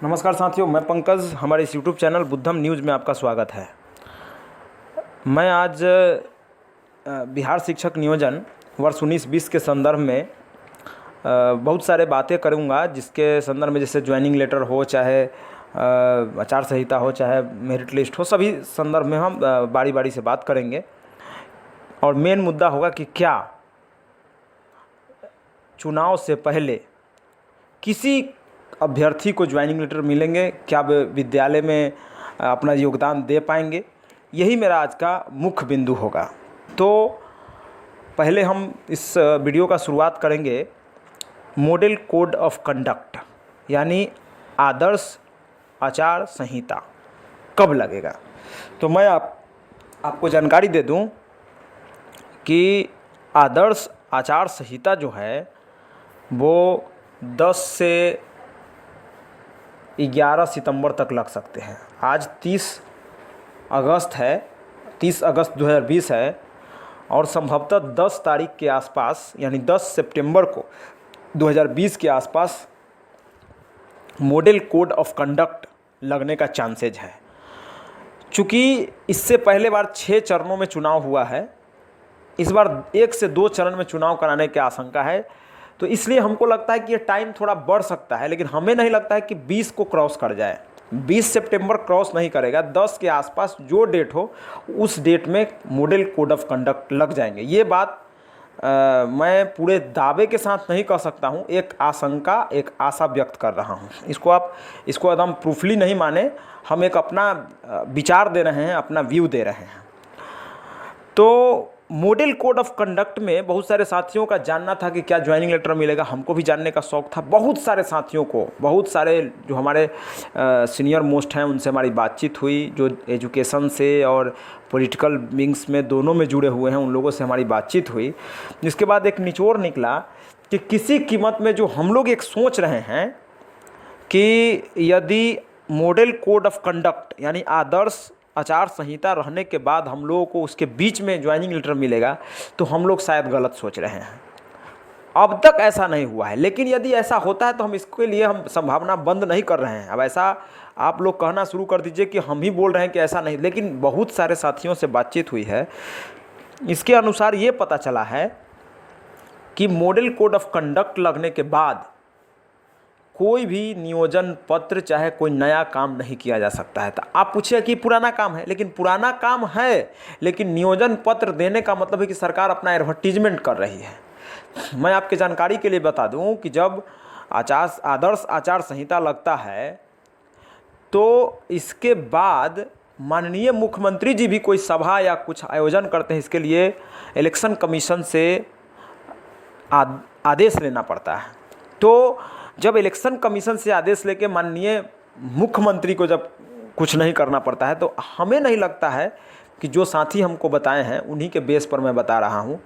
नमस्कार साथियों, मैं पंकज। हमारे इस यूट्यूब चैनल बुद्धम न्यूज़ में आपका स्वागत है। मैं आज बिहार शिक्षक नियोजन वर्ष 19-20 के संदर्भ में बहुत सारे बातें करूंगा, जिसके संदर्भ में जैसे ज्वाइनिंग लेटर हो, चाहे आचार संहिता हो, चाहे मेरिट लिस्ट हो, सभी संदर्भ में हम बारी बारी से बात करेंगे। और मेन मुद्दा होगा कि क्या चुनाव से पहले किसी अभ्यर्थी को ज्वाइनिंग लेटर मिलेंगे, क्या वे विद्यालय में अपना योगदान दे पाएंगे। यही मेरा आज का मुख्य बिंदु होगा। तो पहले हम इस वीडियो का शुरुआत करेंगे मॉडल कोड ऑफ कंडक्ट, यानी आदर्श आचार संहिता कब लगेगा। तो मैं आपको जानकारी दे दूं कि आदर्श आचार संहिता जो है वो 10 से 11 सितंबर तक लग सकते हैं। आज 30 अगस्त है, 30 अगस्त 2020 है, और संभवतः 10 तारीख के आसपास, यानी 10 सितंबर को 2020 के आसपास मॉडल कोड ऑफ कंडक्ट लगने का चांसेज है। चूँकि इससे पहले बार 6 चरणों में चुनाव हुआ है, इस बार 1 से 2 चरण में चुनाव कराने की आशंका है। तो इसलिए हमको लगता है कि ये टाइम थोड़ा बढ़ सकता है, लेकिन हमें नहीं लगता है कि 20 को क्रॉस कर जाए। 20 सितंबर क्रॉस नहीं करेगा। 10 के आसपास जो डेट हो उस डेट में मॉडल कोड ऑफ कंडक्ट लग जाएंगे। ये बात मैं पूरे दावे के साथ नहीं कह सकता हूँ, एक आशंका, एक आशा व्यक्त कर रहा हूँ। इसको एकदम प्रूफली नहीं माने, हम एक अपना विचार दे रहे हैं, अपना व्यू दे रहे हैं। तो मॉडल कोड ऑफ कंडक्ट में बहुत सारे साथियों का जानना था कि क्या ज्वाइनिंग लेटर मिलेगा। हमको भी जानने का शौक़ था। बहुत सारे साथियों को, बहुत सारे जो हमारे सीनियर मोस्ट हैं, उनसे हमारी बातचीत हुई, जो एजुकेशन से और पॉलिटिकल विंग्स में दोनों में जुड़े हुए हैं, उन लोगों से हमारी बातचीत हुई। जिसके बाद एक निचोड़ निकला कि किसी कीमत में जो हम लोग एक सोच रहे हैं कि यदि मॉडल कोड ऑफ कंडक्ट यानी आदर्श आचार संहिता रहने के बाद हम लोगों को उसके बीच में ज्वाइनिंग लेटर मिलेगा, तो हम लोग शायद गलत सोच रहे हैं। अब तक ऐसा नहीं हुआ है, लेकिन यदि ऐसा होता है तो हम इसके लिए हम संभावना बंद नहीं कर रहे हैं। अब ऐसा आप लोग कहना शुरू कर दीजिए कि हम ही बोल रहे हैं कि ऐसा नहीं, लेकिन बहुत सारे साथियों से बातचीत हुई है। इसके अनुसार ये पता चला है कि मॉडल कोड ऑफ कंडक्ट लगने के बाद कोई भी नियोजन पत्र, चाहे कोई नया काम नहीं किया जा सकता है। तो आप पूछिए कि पुराना काम है, लेकिन पुराना काम है, लेकिन नियोजन पत्र देने का मतलब है कि सरकार अपना एडवर्टीजमेंट कर रही है। मैं आपके जानकारी के लिए बता दूं कि जब आदर्श आचार संहिता लगता है तो इसके बाद माननीय मुख्यमंत्री जी भी कोई सभा या कुछ आयोजन करते हैं। इसके लिए इलेक्शन कमीशन से आदेश लेना पड़ता है। तो जब इलेक्शन कमीशन से आदेश लेके माननीय मुख्यमंत्री को जब कुछ नहीं करना पड़ता है, तो हमें नहीं लगता है कि जो साथी हमको बताए हैं उन्हीं के बेस पर मैं बता रहा हूं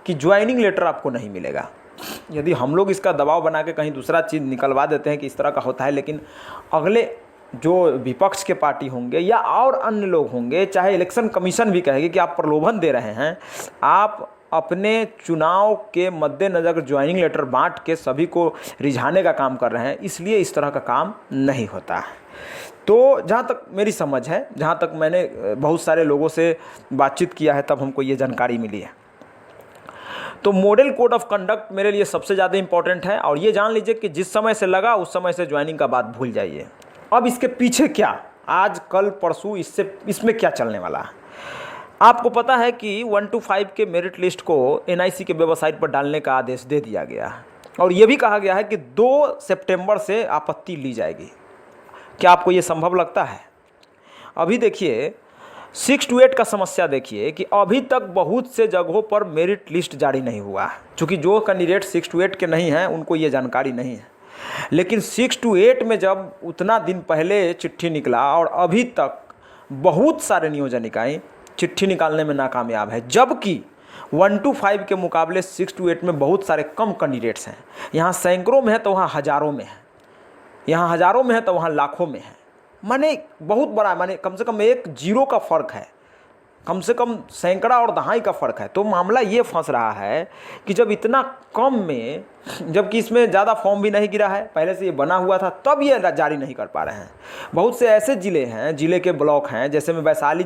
कि ज्वाइनिंग लेटर आपको नहीं मिलेगा। यदि हम लोग इसका दबाव बना के कहीं दूसरा चीज़ निकलवा देते हैं कि इस तरह का होता है, लेकिन अगले जो विपक्ष के पार्टी होंगे या और अन्य लोग होंगे, चाहे इलेक्शन कमीशन भी कहेगी कि आप प्रलोभन दे रहे हैं, आप अपने चुनाव के मद्देनज़र ज्वाइनिंग लेटर बांट के सभी को रिझाने का काम कर रहे हैं, इसलिए इस तरह का काम नहीं होता है। तो जहाँ तक मेरी समझ है, जहाँ तक मैंने बहुत सारे लोगों से बातचीत किया है, तब हमको ये जानकारी मिली है। तो मॉडल कोड ऑफ कंडक्ट मेरे लिए सबसे ज़्यादा इंपॉर्टेंट है। और ये जान लीजिए कि जिस समय से लगा उस समय से ज्वाइनिंग का बात भूल जाइए। अब इसके पीछे क्या, आज कल परसों इसमें क्या चलने वाला है। आपको पता है कि 1 to 5 के मेरिट लिस्ट को NIC के वेबसाइट पर डालने का आदेश दे दिया गया है, और ये भी कहा गया है कि 2 सितंबर से आपत्ति ली जाएगी। क्या आपको ये संभव लगता है? अभी देखिए 6 to 8 का समस्या देखिए कि अभी तक बहुत से जगहों पर मेरिट लिस्ट जारी नहीं हुआ है। चूँकि जो कैंडिडेट 6 to 8 के नहीं हैं उनको ये जानकारी नहीं है, लेकिन 6 to 8 में जब उतना दिन पहले चिट्ठी निकला और अभी तक बहुत सारे नियोजन इकाई चिट्ठी निकालने में नाकामयाब है, जबकि 1 to 5 के मुकाबले 6 to 8 में बहुत सारे कम कैंडिडेट्स हैं। यहाँ सैकड़ों में है तो वहाँ हज़ारों में है, यहाँ हज़ारों में है तो वहाँ लाखों में है। माने बहुत बड़ा, माने कम से कम एक जीरो का फ़र्क है। कम से कम सैकड़ा और दहाई का फ़र्क है। तो मामला ये फंस रहा है कि जब इतना कम में, जबकि इसमें ज़्यादा फॉर्म भी नहीं गिरा है, पहले से ये बना हुआ था, तब ये जारी नहीं कर पा रहे हैं। बहुत से ऐसे ज़िले हैं, ज़िले के ब्लॉक हैं, जैसे मैं वैशाली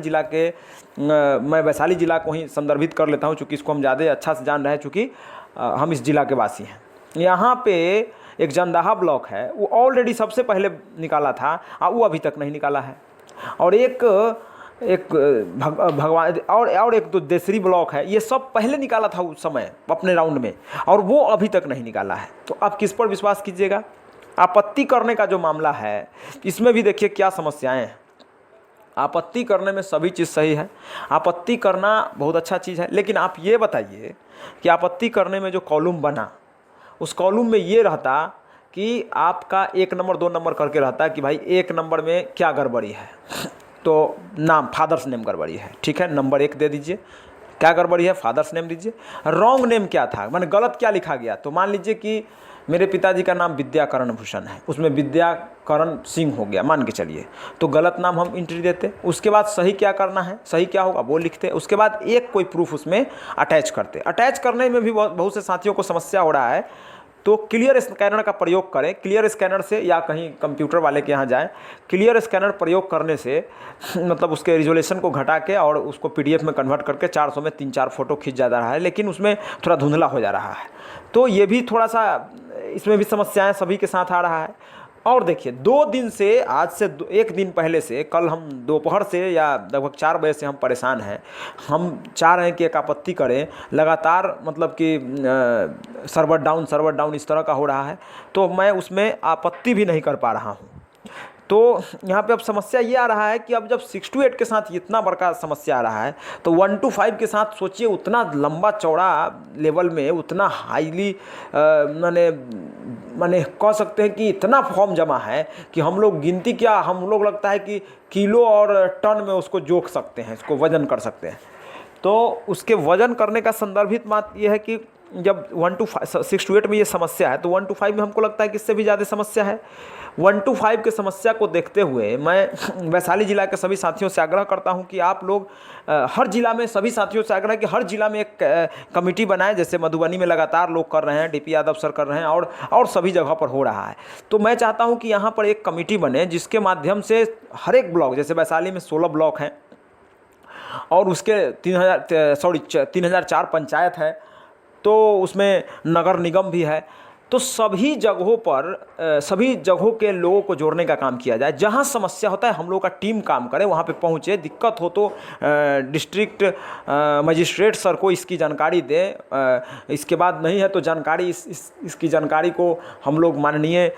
ज़िला को ही संदर्भित कर लेता हूँ, चूँकि इसको हम ज़्यादा अच्छा से जान रहे हैं, चूँकि हम इस ज़िला के वासी हैं। यहाँ पे एक जंदाहा ब्लॉक है, वो ऑलरेडी सबसे पहले निकाला था, वो अभी तक नहीं निकाला है। और एक भगवान और एक तो देसरी ब्लॉक है, ये सब पहले निकाला था उस समय अपने राउंड में, और वो अभी तक नहीं निकाला है। तो आप किस पर विश्वास कीजिएगा? आपत्ति करने का जो मामला है, इसमें भी देखिए क्या समस्याएं हैं। आपत्ति करने में सभी चीज़ सही है, आपत्ति करना बहुत अच्छा चीज़ है, लेकिन आप ये बताइए कि आपत्ति करने में जो कॉलम बना, उस कॉलम में ये रहता कि आपका 1 नंबर 2 नंबर करके रहता कि भाई 1 नंबर में क्या गड़बड़ी है, तो नाम फादर्स नेम गड़बड़ी है, ठीक है, नंबर 1 दे दीजिए। क्या गड़बड़ी है? फादर्स नेम दीजिए। रॉन्ग नेम क्या था, माने गलत क्या लिखा गया? तो मान लीजिए कि मेरे पिताजी का नाम विद्याकरण भूषण है, उसमें विद्याकरण सिंह हो गया, मान के चलिए, तो गलत नाम हम एंट्री देते। उसके बाद सही क्या करना है, सही क्या होगा वो लिखते। उसके बाद एक कोई प्रूफ उसमें अटैच करते। अटैच करने में भी बहुत से साथियों को समस्या हो रहा है, तो क्लियर स्कैनर का प्रयोग करें। क्लियर स्कैनर से, या कहीं कंप्यूटर वाले के यहाँ जाएं, क्लियर स्कैनर प्रयोग करने से मतलब उसके रिजोल्यूशन को घटा के और उसको पीडीएफ में कन्वर्ट करके 400 में 3-4 फोटो खींच जा रहा है, लेकिन उसमें थोड़ा धुंधला हो जा रहा है। तो ये भी थोड़ा सा, इसमें भी समस्याएं सभी के साथ आ रहा है। और देखिए 2 दिन से, आज से 1 दिन पहले से, कल हम दोपहर से या लगभग 4 बजे से हम परेशान हैं। हम चाह रहे हैं कि एक आपत्ति करें, लगातार मतलब कि सर्वर डाउन इस तरह का हो रहा है, तो मैं उसमें आपत्ति भी नहीं कर पा रहा हूँ। तो यहाँ पे अब समस्या ये आ रहा है कि अब जब 6 to 8 के साथ इतना बड़का समस्या आ रहा है, तो 1 to 5 के साथ सोचिए, उतना लंबा चौड़ा लेवल में, उतना हाईली माने कह सकते हैं कि इतना फॉर्म जमा है कि हम लोग गिनती क्या, हम लोग लगता है कि किलो और टन में उसको जोक सकते हैं, इसको वजन कर सकते हैं। तो उसके वजन करने का संदर्भित बात यह है कि जब 6 to 8 में ये समस्या है, तो 1 to 5 में हमको लगता है कि इससे भी ज़्यादा समस्या है। 1 to 5 के समस्या को देखते हुए मैं वैशाली जिला के सभी साथियों से आग्रह करता हूं कि आप लोग हर जिला में, सभी साथियों से आग्रह कि हर जिला में एक कमेटी बनाएं, जैसे मधुबनी में लगातार लोग कर रहे हैं, डीपी यादव सर कर रहे हैं, और सभी जगह पर हो रहा है। तो मैं चाहता हूँ कि यहाँ पर एक कमेटी बने, जिसके माध्यम से हर एक ब्लॉक, जैसे वैशाली में 16 ब्लॉक हैं और उसके 3004 पंचायत है, तो उसमें नगर निगम भी है। तो सभी जगहों पर सभी जगहों के लोगों को जोड़ने का काम किया जाए। जहां समस्या होता है हम लोग का टीम काम करे, वहां पे पहुंचे, दिक्कत हो तो डिस्ट्रिक्ट मजिस्ट्रेट सर को इसकी जानकारी दे। इसके बाद नहीं है तो जानकारी इसकी जानकारी को हम लोग माननीय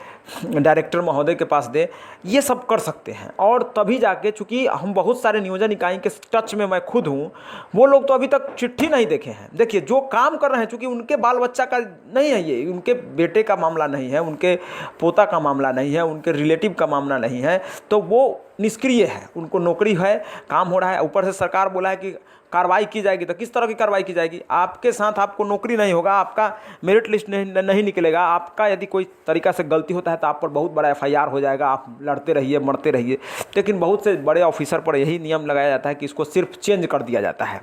डायरेक्टर महोदय के पास दे। ये सब कर सकते हैं, और तभी जाके, चूँकि हम बहुत सारे नियोजन इकाई के टच में मैं खुद हूँ, वो लोग तो अभी तक चिट्ठी नहीं देखे हैं। देखिए जो काम कर रहे हैं, चूँकि उनके बाल बच्चा का नहीं है, ये उनके बेटे का मामला नहीं है, उनके पोता का मामला नहीं है, उनके रिलेटिव का मामला नहीं है, तो वो निष्क्रिय है, उनको नौकरी है, काम हो रहा है। ऊपर से सरकार बोला है कि कार्रवाई की जाएगी। तो किस तरह की कार्रवाई की जाएगी? आपके साथ आपको नौकरी नहीं होगा, आपका मेरिट लिस्ट नहीं निकलेगा, आपका यदि कोई तरीका से गलती होता है तो आप पर बहुत बड़ा FIR हो जाएगा, आप लड़ते रहिए, मरते रहिए। लेकिन बहुत से बड़े ऑफिसर पर यही नियम लगाया जाता है कि इसको सिर्फ चेंज कर दिया जाता है।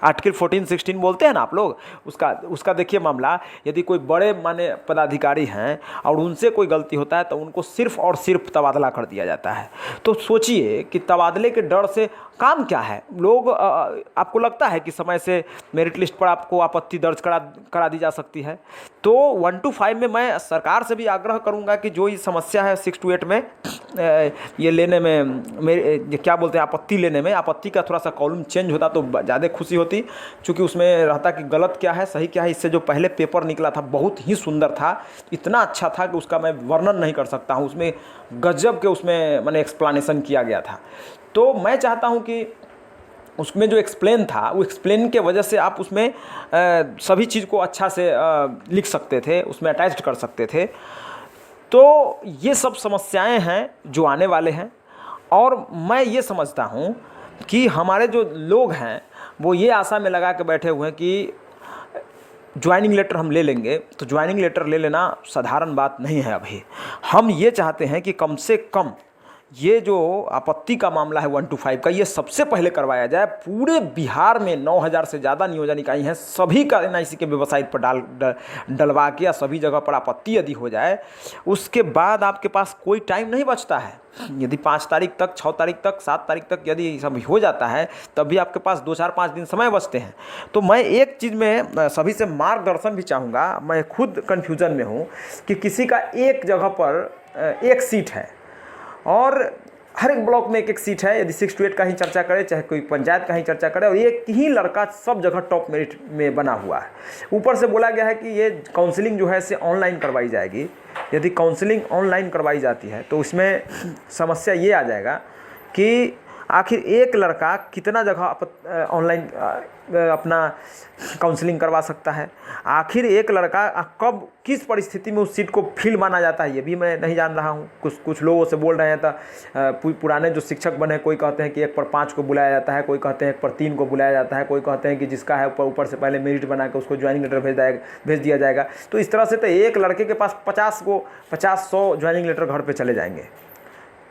आर्टिकल 14-16 बोलते हैं ना आप लोग, उसका देखिए मामला, यदि कोई बड़े माने पदाधिकारी हैं और उनसे कोई गलती होता है तो उनको सिर्फ और सिर्फ तबादला कर दिया जाता है। तो सोचिए कि तबादले के डर से काम क्या है। लोग आपको लगता है कि समय से मेरिट लिस्ट पर आपको आपत्ति दर्ज करा दी जा सकती है। तो 1 to 5 में मैं सरकार से भी आग्रह करूंगा कि जो ये समस्या है 6 to 8 में ये लेने में, मेरे क्या बोलते हैं, आपत्ति लेने में, आपत्ति का थोड़ा सा कॉलम चेंज होता तो ज़्यादा खुशी होती, क्योंकि उसमें रहता कि गलत क्या है सही क्या है। इससे जो पहले पेपर निकला था बहुत ही सुंदर था, इतना अच्छा था कि उसका मैं वर्णन नहीं कर सकता हूँ। उसमें गजब के उसमें मैंने एक्सप्लेनेशन किया गया था। तो मैं चाहता हूँ कि उसमें जो एक्सप्लेन था, वो एक्सप्लेन के वजह से आप उसमें सभी चीज़ को अच्छा से लिख सकते थे, उसमें अटैच कर सकते थे। तो ये सब समस्याएं हैं जो आने वाले हैं, और मैं ये समझता हूँ कि हमारे जो लोग हैं वो ये आशा में लगा के बैठे हुए हैं कि ज्वाइनिंग लेटर हम ले लेंगे। तो ज्वाइनिंग लेटर ले लेना साधारण बात नहीं है। अभी हम ये चाहते हैं कि कम से कम ये जो आपत्ति का मामला है 125 का, ये सबसे पहले करवाया जाए। पूरे बिहार में 9000 से ज़्यादा नियोजन इकाई हैं, सभी का एनआईसी के वेबसाइट पर डलवा के या सभी जगह पर आपत्ति यदि हो जाए, उसके बाद आपके पास कोई टाइम नहीं बचता है। यदि 5 तारीख तक, 6 तारीख तक, 7 तारीख तक यदि सब हो जाता है, तब भी आपके पास 2-4-5 दिन समय बचते हैं। तो मैं एक चीज़ में सभी से मार्गदर्शन भी चाहूँगा। मैं खुद कन्फ्यूज़न में हूँ कि किसी का एक जगह पर एक सीट है और हर एक ब्लॉक में एक एक सीट है। यदि 6 to 8 का ही चर्चा करे, चाहे कोई पंचायत का ही चर्चा करे, और एक ही लड़का सब जगह टॉप मेरिट में बना हुआ है। ऊपर से बोला गया है कि ये काउंसलिंग जो है से ऑनलाइन करवाई जाएगी। यदि काउंसलिंग ऑनलाइन करवाई जाती है तो इसमें समस्या ये आ जाएगा कि आखिर एक लड़का कितना जगह ऑनलाइन अपना काउंसलिंग करवा सकता है। आखिर एक लड़का कब किस परिस्थिति में उस सीट को फिल माना जाता है, ये भी मैं नहीं जान रहा हूँ। कुछ लोगों से बोल रहे हैं तो पुराने जो शिक्षक बने, कोई कहते हैं कि 1 पर 5 को बुलाया जाता है, कोई कहते हैं 1 पर 3 को बुलाया जाता है, कोई कहते हैं कि जिसका है ऊपर से पहले मेरिट बना के उसको ज्वाइनिंग लेटर भेज दिया जाएगा। तो इस तरह से तो एक लड़के के पास 50-100 ज्वाइनिंग लेटर घर पर चले जाएंगे।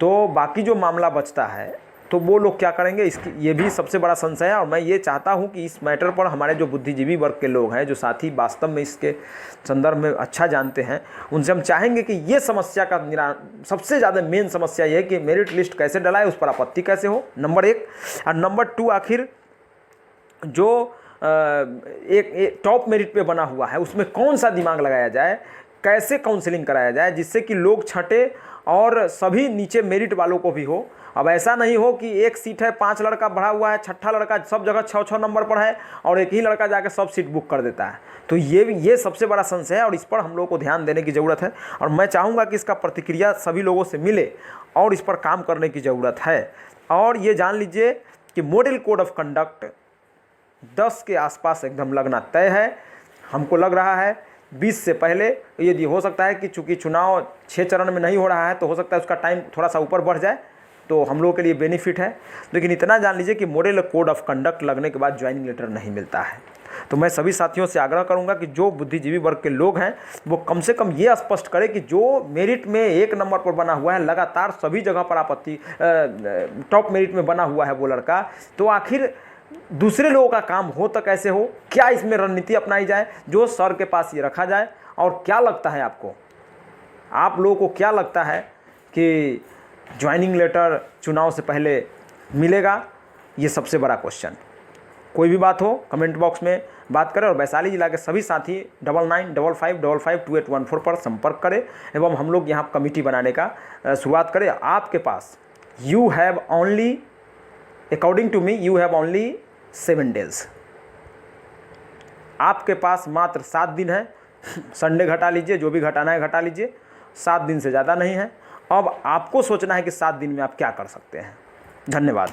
तो बाकी जो मामला बचता है तो वो लोग क्या करेंगे, इसकी ये भी सबसे बड़ा संशय है। और मैं ये चाहता हूँ कि इस मैटर पर हमारे जो बुद्धिजीवी वर्ग के लोग हैं, जो साथी वास्तव में इसके संदर्भ में अच्छा जानते हैं, उनसे हम चाहेंगे कि ये समस्या का सबसे ज़्यादा मेन समस्या ये है कि मेरिट लिस्ट कैसे डलाए, उस पर आपत्ति कैसे हो, नंबर 1। और नंबर 2, आखिर जो एक टॉप मेरिट पे बना हुआ है उसमें कौन सा दिमाग लगाया जाए, कैसे काउंसलिंग कराया जाए जिससे कि लोग छटे और सभी नीचे मेरिट वालों को भी हो। अब ऐसा नहीं हो कि एक सीट है, 5 लड़का भरा हुआ है, 6ठा लड़का सब जगह 6-6 नंबर पर है और एक ही लड़का जाकर सब सीट बुक कर देता है। तो ये सबसे बड़ा संशय है और इस पर हम लोगों को ध्यान देने की ज़रूरत है। और मैं चाहूँगा कि इसका प्रतिक्रिया सभी लोगों से मिले और इस पर काम करने की ज़रूरत है। और ये जान लीजिए कि मॉडल कोड ऑफ कंडक्ट 10 के आसपास एकदम लगना तय है। हमको लग रहा है 20 से पहले। यदि हो सकता है कि चूँकि चुनाव 6 चरण में नहीं हो रहा है तो हो सकता है उसका टाइम थोड़ा सा ऊपर बढ़ जाए, तो हम लोगों के लिए बेनिफिट है। लेकिन इतना जान लीजिए कि मॉडल कोड ऑफ कंडक्ट लगने के बाद ज्वाइनिंग लेटर नहीं मिलता है। तो मैं सभी साथियों से आग्रह करूंगा कि जो बुद्धिजीवी वर्ग के लोग हैं वो कम से कम ये स्पष्ट करें कि जो मेरिट में 1 नंबर पर बना हुआ है, लगातार सभी जगह पर आपत्ति टॉप मेरिट में बना हुआ है वो लड़का, तो आखिर दूसरे लोगों का काम हो तो कैसे हो, क्या इसमें रणनीति अपनाई जाए जो सर के पास ये रखा जाए। और क्या लगता है आपको, आप लोगों को क्या लगता है कि ज्वाइनिंग लेटर चुनाव से पहले मिलेगा? ये सबसे बड़ा क्वेश्चन। कोई भी बात हो कमेंट बॉक्स में बात करें और वैशाली जिला के सभी साथी 9955552814 पर संपर्क करें एवं हम लोग यहाँ कमेटी बनाने का शुरुआत करें। आपके पास you have only, according to me, you have only 7 days। आपके पास मात्र 7 दिन है। संडे घटा लीजिए, जो भी घटाना है घटा लीजिए, 7 दिन से ज़्यादा नहीं है। अब आपको सोचना है कि 7 दिन में आप क्या कर सकते हैं। धन्यवाद।